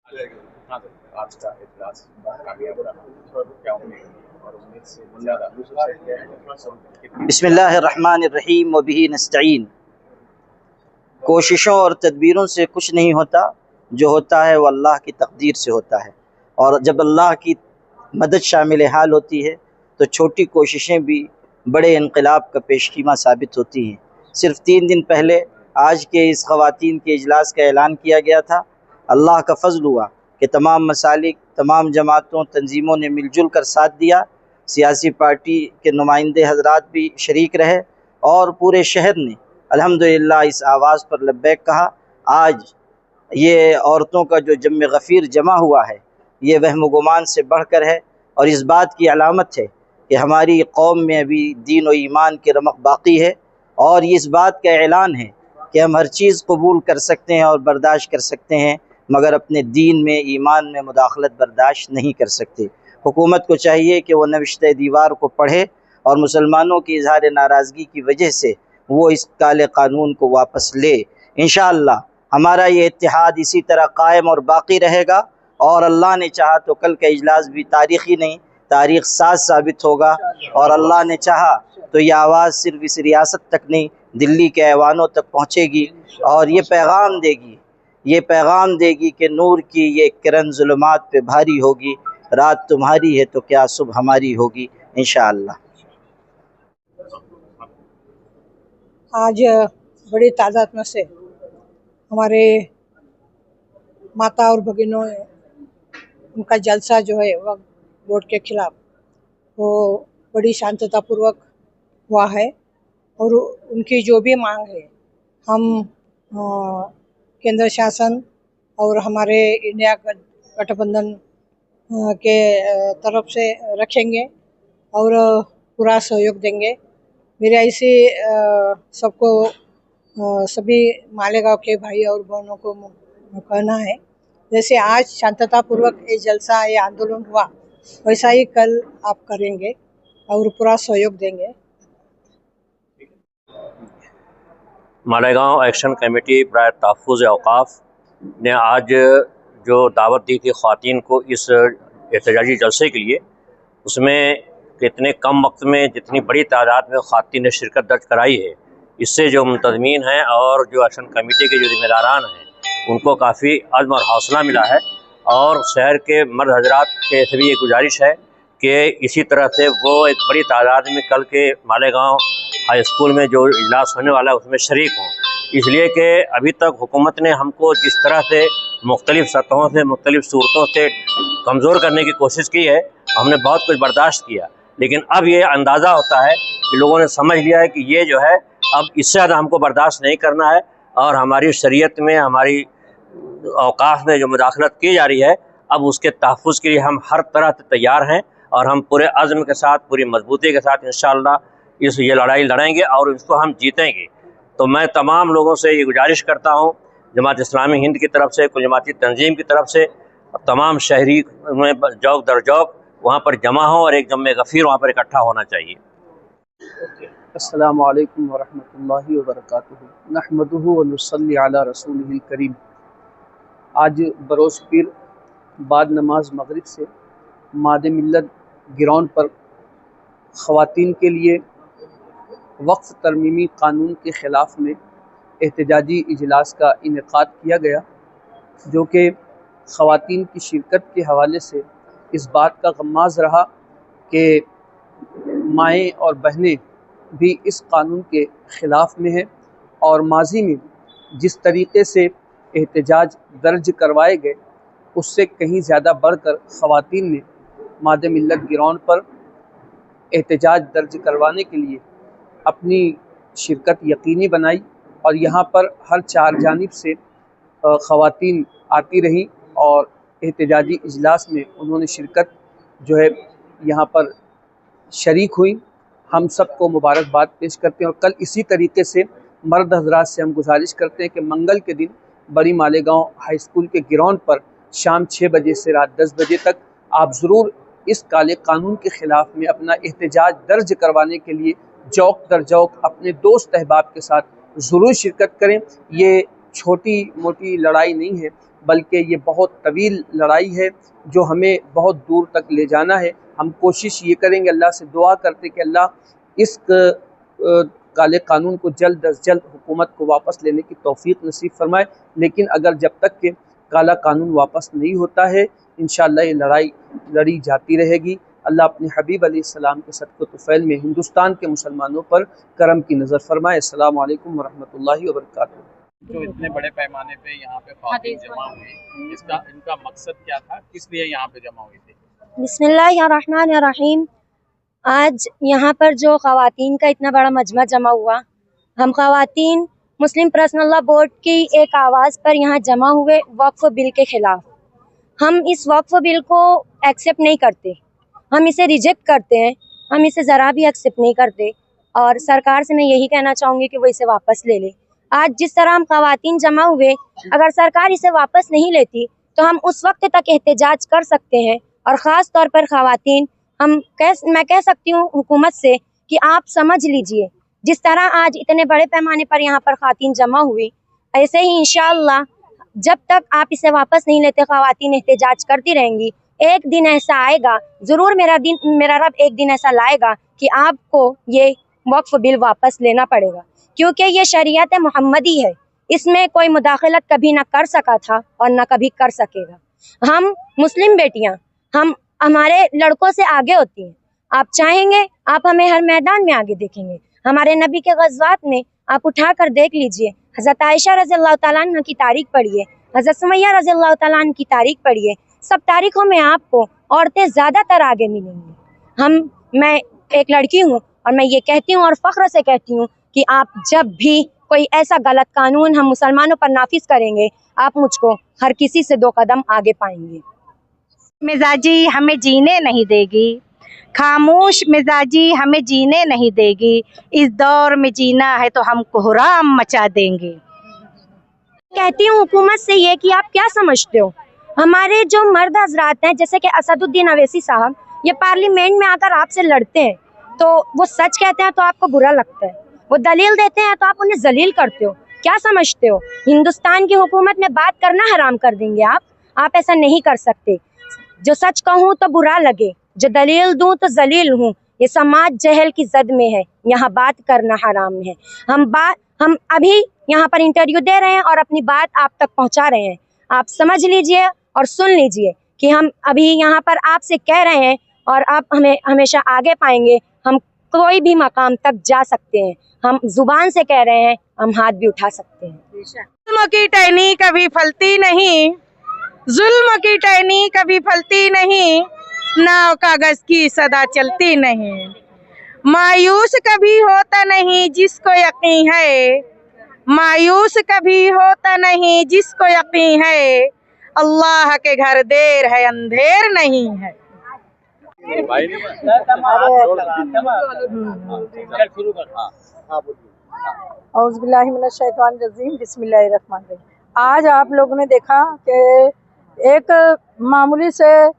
हाँ सर, आज का इजलास कामयाब रहा। क्या उम्मीद और उम्मीद से ज़्यादा दूसरा क्या है, थोड़ा सा बिस्मिल्लाहिर्रहमानिर्रहीम व बिही नस्तईन। कोशिशों और तदबीरों से कुछ नहीं होता, जो होता है वह अल्लाह की तकदीर से होता है। और जब अल्लाह की मदद शामिल हाल होती है तो छोटी कोशिशें भी बड़े इनकलाब का पेशकीमा साबित होती हैं। सिर्फ़ 3 दिन पहले आज के इस ख़वातीन के इजलास का ऐलान किया गया था। अल्लाह का फ़ज़ल हुआ कि तमाम मसालिक, तमाम जमातों, तंजीमों ने मिलजुल कर साथ दिया। सियासी पार्टी के नुमाइंदे हज़रात भी शरीक रहे और पूरे शहर ने अल्हम्दुलिल्लाह इस आवाज़ पर लब्बैक कहा। आज ये औरतों का जो जम गफ़ीर जमा हुआ है, ये वहम गुमान से बढ़कर है और इस बात की अलामत है कि हमारी कौम में अभी दीन और ईमान की रमक बाकी है। और ये इस बात का ऐलान है कि हम हर चीज़ कबूल कर सकते हैं और बर्दाश्त कर सकते हैं, मगर अपने दीन में, ईमान में मुदाखलत बर्दाश्त नहीं कर सकते। हुकूमत को चाहिए कि वह नविश्ते दीवार को पढ़े और मुसलमानों की इजहार नाराज़गी की वजह से वो इस काले कानून को वापस ले। इंशाअल्लाह हमारा ये इत्तेहाद इसी तरह कायम और बाकी रहेगा और अल्लाह ने चाहा तो कल का इजलास भी तारीख़ी नहीं, तारीख़ साज साबित होगा। और अल्लाह ने चाहा तो ये आवाज़ सिर्फ़ इस रियासत तक नहीं, दिल्ली के ऐवानों तक पहुँचेगी और ये पैगाम देगी कि नूर की ये किरण ज़ुल्मात पे भारी होगी, रात तुम्हारी है तो क्या सुबह हमारी होगी इंशाअल्लाह। आज बड़ी तादाद में से हमारे माता और भगिनों ने उनका जलसा जो है वक्फ बोर्ड के खिलाफ वो बड़ी शांततापूर्वक हुआ है। और उनकी जो भी मांग है हम केंद्र शासन और हमारे इंडिया गठबंधन के तरफ से रखेंगे और पूरा सहयोग देंगे। मेरा इसे सबको सभी मालेगांव के भाई और बहनों को कहना है, जैसे आज शांततापूर्वक ये जलसा, ये आंदोलन हुआ, वैसा ही कल आप करेंगे और पूरा सहयोग देंगे। मालेगांव एक्शन कमेटी बराए तहफ़्फ़ुज़ औक़ाफ़ ने आज जो दावत दी थी ख़वातीन को इस एहतजाजी जलसे के लिए, उसमें कितने कम वक्त में जितनी बड़ी तादाद में ख़वातीन ने शिरकत दर्ज कराई है, इससे जो मुंतज़मीन हैं और जो एक्शन कमेटी के जो ज़िम्मेदारान हैं उनको काफ़ी अज़्म और हौसला मिला है। और शहर के मर्द हज़रात के से भी ये गुजारिश है कि इसी तरह से वो एक बड़ी तादाद में कल के मालेगांव हाई स्कूल में जो इजलास होने वाला है उसमें शरीक हों। इसलिए कि अभी तक हुकूमत ने हमको जिस तरह से मुख्तलिफ़ सतहों से, मुख्तलिफ़ सूरतों से कमज़ोर करने की कोशिश की है, हमने बहुत कुछ बर्दाश्त किया, लेकिन अब ये अंदाज़ा होता है कि लोगों ने समझ लिया है कि ये जो है अब इससे ज़्यादा हमको बर्दाश्त नहीं करना है। और हमारी शरीयत में, हमारी औक़ाफ़ में जो मुदाखलत की जा रही है, अब उसके तहफ़्फ़ुज़ के लिए हम हर तरह से तैयार हैं और हम पूरे अज़्म के साथ, पूरी मजबूती के साथ इंशाअल्लाह ये लड़ाई लड़ेंगे और इसको हम जीतेंगे। तो मैं तमाम लोगों से ये गुजारिश करता हूँ, जमात इस्लामी हिंद की तरफ से, कुल जमाती तंजीम की तरफ से, तमाम शहरी में जौक दर जौक वहाँ पर जमा हो और एक जम गफ़ीर वहाँ पर इकट्ठा होना चाहिए। अस्सलामु अलैकुम वरहमतुल्लाहि वबरकातुहू। नहमदुहु व नुसल्ली अला रसूलिहिल करीम। आज बरोज़ पीर बाद नमाज मगरिब से मादे मिल्लत ग्राउंड पर ख़वातीन के लिए वक्फ़ तरमीमी क़ानून के ख़िलाफ़ में एहतजाजी इजलास का इनेक़ाद किया गया, जो कि ख़वातीन की शिरकत के हवाले से इस बात का गम्माज़ रहा कि माएँ और बहनें भी इस क़ानून के ख़िलाफ़ में हैं और माज़ी में जिस तरीक़े से एहतजाज दर्ज करवाए गए उससे कहीं ज़्यादा बढ़कर ख़वातीन ने मादे मिल्लत ग्राउंड पर एहतजाज दर्ज करवाने के लिए अपनी शिरकत यकीनी बनाई और यहाँ पर हर चार जानिब से ख़वातीन आती रहीं और एहतजाजी इजलास में उन्होंने शिरकत जो है यहाँ पर शरीक हुई। हम सबको मुबारकबाद पेश करते हैं और कल इसी तरीके से मर्द हज़रात से हम गुजारिश करते हैं कि मंगल के दिन बड़ी मालेगांव हाई स्कूल के ग्राउंड पर शाम 6 बजे से रात 10 बजे तक आप ज़रूर इस काले कानून के ख़िलाफ़ में अपना एहतजाज दर्ज करवाने के लिए चौक दर चौक अपने दोस्त अहबाब के साथ ज़रूर शिरकत करें। ये छोटी मोटी लड़ाई नहीं है, बल्कि ये बहुत तवील लड़ाई है जो हमें बहुत दूर तक ले जाना है। हम कोशिश ये करेंगे, अल्लाह से दुआ करते कि अल्लाह इस काले कानून को जल्द अज जल्द हुकूमत को वापस लेने की तौफीक नसीब फरमाए। लेकिन अगर जब तक के काला कानून वापस नहीं होता है, इंशाअल्लाह ये लड़ाई लड़ी जाती रहेगी। अल्लाह अपने हबीब अलैहिस्सलाम के सदक़े तुफ़ैल में हिंदुस्तान के मुसलमानों पर करम की नज़र फरमाए। अस्सलामु अलैकुम वरहमतुल्लाहि वबरकातुहू। जो इतने बड़े पैमाने पे यहाँ पे ख़वातीन जमा हुई, इनका मकसद क्या था, किस लिए यहाँ पे जमा हुई थी? बिस्मिल्लाहिर्रहमानिर्रहीम। आज यहाँ पर जो ख़वातीन का इतना बड़ा मजमा जमा हुआ, हम ख़वातीन मुस्लिम पर्सनल लॉ बोर्ड की एक आवाज़ पर यहाँ जमा हुए वक्फ बिल के ख़िलाफ़। हम इस वक्फ बिल को एक्सेप्ट नहीं करते, हम इसे रिजेक्ट करते हैं, हम इसे ज़रा भी एक्सेप्ट नहीं करते। और सरकार से मैं यही कहना चाहूँगी कि वो इसे वापस ले ले। आज जिस तरह हम ख़वातीन जमा हुए, अगर सरकार इसे वापस नहीं लेती तो हम उस वक्त तक एहतजाज कर सकते हैं। और ख़ास तौर पर ख़वातीन, मैं कह सकती हूँ हुकूमत से कि आप समझ लीजिए, जिस तरह आज इतने बड़े पैमाने पर यहाँ पर ख़वातीन जमा हुई, ऐसे ही इंशाअल्लाह जब तक आप इसे वापस नहीं लेते ख़वातीन एहतजाज करती रहेंगी। एक दिन ऐसा आएगा, ज़रूर मेरा रब एक दिन ऐसा लाएगा कि आपको ये वक्फ बिल वापस लेना पड़ेगा, क्योंकि ये शरीयत मोहम्मदी है। इसमें कोई मुदाखलत कभी ना कर सका था और ना कभी कर सकेगा। हम मुस्लिम बेटियां, हम हमारे लड़कों से आगे होती हैं। आप चाहेंगे आप हमें हर मैदान में आगे देखेंगे। हमारे नबी के ग़ज़वात में आप उठा कर देख लीजिए, हज़रत आयशा रज़ियल्लाहु तआला अन्हा की तारीख पढ़िए, हज़रत सुमैया रज़ियल्लाहु तआला अन्हा की तारीख पढ़िए, सब तारीखों में आपको औरतें ज़्यादातर आगे मिलेंगी। मैं एक लड़की हूँ और मैं ये कहती हूँ और फ़ख्र से कहती हूँ कि आप जब भी कोई ऐसा गलत कानून हम मुसलमानों पर नाफिज करेंगे, आप मुझको हर किसी से 2 कदम आगे पाएंगे। मिजाजी हमें जीने नहीं देगी, खामोश मिजाजी हमें जीने नहीं देगी, इस दौर में जीना है तो हम कोहराम मचा देंगे। कहती हूँ हुकूमत से ये कि आप क्या समझते हो, हमारे जो मर्द हजरात हैं जैसे कि असदुद्दीन अवैसी साहब, ये पार्लियामेंट में आकर आपसे लड़ते हैं तो वो सच कहते हैं तो आपको बुरा लगता है, वो दलील देते हैं तो आप उन्हें जलील करते हो। क्या समझते हो हिंदुस्तान की हुकूमत में बात करना हराम कर देंगे आप ऐसा नहीं कर सकते। जो सच कहूँ तो बुरा लगे, जो दलील दूँ तो जलील हूँ, ये समाज जहल की जद में है, यहाँ बात करना हराम है। हम अभी यहाँ पर इंटरव्यू दे रहे हैं और अपनी बात आप तक पहुँचा रहे हैं। आप समझ लीजिए और सुन लीजिए कि हम अभी यहाँ पर आपसे कह रहे हैं और आप हमें हमेशा आगे पाएंगे। हम कोई भी मकाम तक जा सकते हैं, हम जुबान से कह रहे हैं, हम हाथ भी उठा सकते हैं। जुल्म की टहनी कभी फलती नहीं, जुल्म की टहनी कभी फलती नहीं, नाव कागज की सदा चलती नहीं। मायूस कभी होता नहीं जिसको यकीन है, मायूस कभी होता नहीं जिसको यकीन है, अल्लाह के घर देर है अंधेर नहीं है। औज़ुबिल्लाहि मिनश्शैतानिर्रजीम, बिस्मिल्लाहिर्रहमानिर्रहीम। आज आप लोगों ने देखा कि एक मामूली से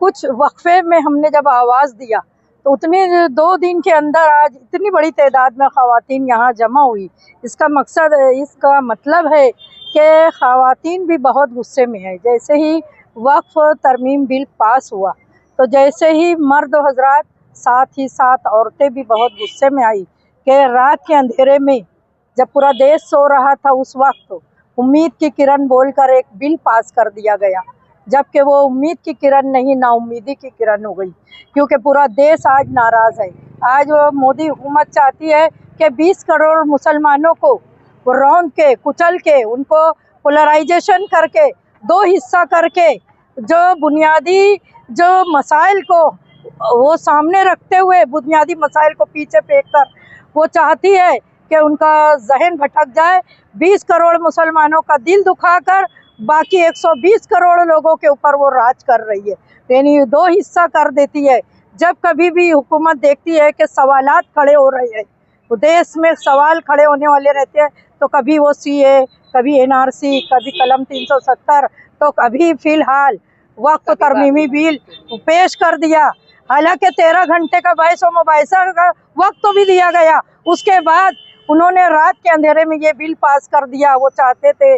कुछ वक्फे में हमने जब आवाज़ दिया तो उतने 2 दिन के अंदर आज इतनी बड़ी तादाद में ख़वातीन यहाँ जमा हुई। इसका मतलब है कि ख़वातीन भी बहुत गुस्से में है। जैसे ही वक्फ तरमीम बिल पास हुआ तो जैसे ही मर्द हजरात साथ ही साथ औरतें भी बहुत गुस्से में आई कि रात के अंधेरे में जब पूरा देश सो रहा था उस वक्त उम्मीद की किरण बोलकर एक बिल पास कर दिया गया, जबकि वो उम्मीद की किरण नहीं, नाउम्मीदी की किरण हो गई, क्योंकि पूरा देश आज नाराज़ है। आज वो मोदी हुकूमत चाहती है कि 20 करोड़ मुसलमानों को रौंद के कुचल के उनको पोलराइजेशन करके 2 हिस्सा करके जो बुनियादी जो मसाइल को वो सामने रखते हुए बुनियादी मसाइल को पीछे फेंक कर वो चाहती है कि उनका जहन भटक जाए, 20 करोड़ मुसलमानों का दिल दुखाकर बाकी 120 करोड़ लोगों के ऊपर वो राज कर रही है, यानी 2 हिस्सा कर देती है। जब कभी भी हुकूमत देखती है कि सवालात खड़े हो रहे हैं, तो देश में सवाल खड़े होने वाले रहते हैं, तो कभी वो CA, कभी NRC, कभी कलम 370, तो कभी फ़िलहाल वक्फ तरमीमी बिल पेश कर दिया। हालांकि 13 घंटे का बहस व मुबाहिसा का वक्त तो भी दिया गया, उसके बाद उन्होंने रात के अंधेरे में ये बिल पास कर दिया। वो चाहते थे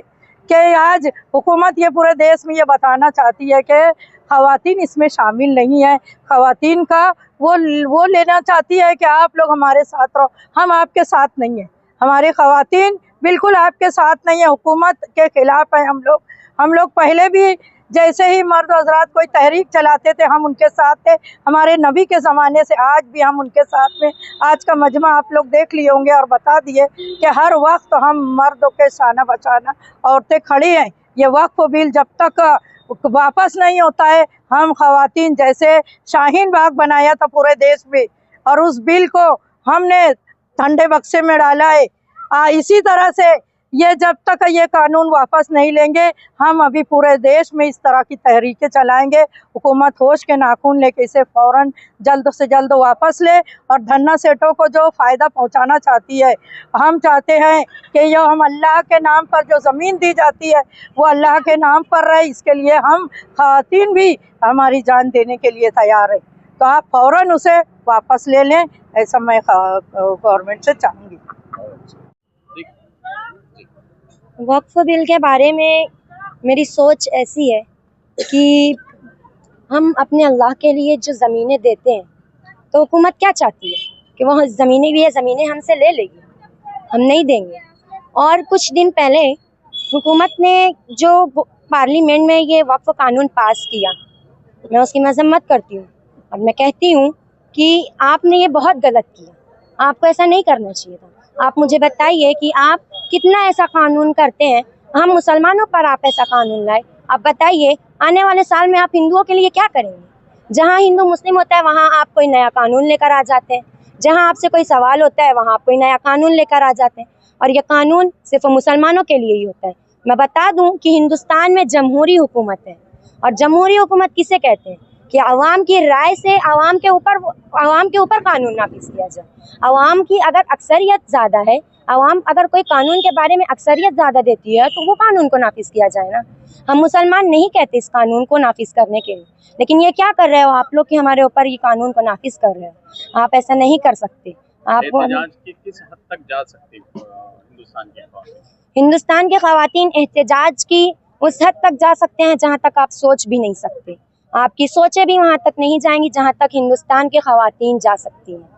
कि आज हुकूमत ये पूरे देश में ये बताना चाहती है कि ख़वातीन इसमें शामिल नहीं है। ख़वातीन का वो लेना चाहती है कि आप लोग हमारे साथ रहो, हम आपके साथ नहीं हैं। हमारी ख़वातीन बिल्कुल आपके साथ नहीं है, हुकूमत के ख़िलाफ़ है हम लोग पहले भी जैसे ही मर्द हज़रात कोई तहरीक चलाते थे हम उनके साथ थे, हमारे नबी के ज़माने से आज भी हम उनके साथ में। आज का मजमा आप लोग देख लिए होंगे और बता दिए कि हर वक्त हम मर्दों के शाना बचाना औरतें खड़ी हैं। ये वक्फ बिल जब तक वापस नहीं होता है, हम ख़वातीन जैसे शाहीन बाग बनाया था पूरे देश में और उस बिल को हमने ठंडे बक्से में डाला है, इसी तरह से ये जब तक ये कानून वापस नहीं लेंगे हम अभी पूरे देश में इस तरह की तहरीकें चलाएंगे। हुकूमत होश के नाखून लेके इसे फ़ौरन जल्द से जल्द वापस ले और धन्ना सेठों को जो फ़ायदा पहुंचाना चाहती है, हम चाहते हैं कि जो हम अल्लाह के नाम पर जो ज़मीन दी जाती है वो अल्लाह के नाम पर रहे। इसके लिए हम ख़वातीन भी हमारी जान देने के लिए तैयार है, तो आप फ़ौरन उसे वापस ले लें, ऐसा मैं गवर्नमेंट से चाहूँगी। वक्फ बिल के बारे में मेरी सोच ऐसी है कि हम अपने अल्लाह के लिए जो ज़मीनें देते हैं तो हुकूमत क्या चाहती है कि वह ज़मीनें भी है, ज़मीनें हमसे ले लेगी, हम नहीं देंगे। और कुछ दिन पहले हुकूमत ने जो पार्लियामेंट में ये वक्फ कानून पास किया, मैं उसकी मजम्मत करती हूँ और मैं कहती हूँ कि आपने ये बहुत गलत किया, आपको ऐसा नहीं करना चाहिए था। आप मुझे बताइए कि आप कितना ऐसा कानून करते हैं, हम मुसलमानों पर आप ऐसा कानून लाए। आप बताइए आने वाले साल में आप हिंदुओं के लिए क्या करेंगे? जहाँ हिंदू मुस्लिम होता है वहाँ आप कोई नया कानून लेकर आ जाते हैं, जहाँ आपसे कोई सवाल होता है वहाँ आप कोई नया कानून लेकर आ जाते हैं, और ये कानून सिर्फ मुसलमानों के लिए ही होता है। मैं बता दूं कि हिंदुस्तान में जमहूरी हुकूमत है, और जमहूरी हुकूमत किसे कहते हैं कि अवाम की राय से अवाम के ऊपर कानून नाफिज किया जाए। अवाम की अगर अक्सरियत ज़्यादा है, अवाम अगर कोई कानून के बारे में अक्सरियत ज़्यादा देती है तो वो कानून को नाफिज किया जाए ना। हम मुसलमान नहीं कहते इस कानून को नाफिज करने के लिए, लेकिन ये क्या कर रहे हो आप लोग कि हमारे ऊपर ये कानून को नाफिज कर रहे हो। आप ऐसा नहीं कर सकते। आप किस हद तक जा सकते हिंदुस्तान के ख़वातीन एहतजाज की उस हद तक जा सकते हैं जहाँ तक आप सोच भी नहीं सकते। आपकी सोचें भी वहाँ तक नहीं जाएंगी जहाँ तक हिंदुस्तान के ख़वातीन जा सकती हैं।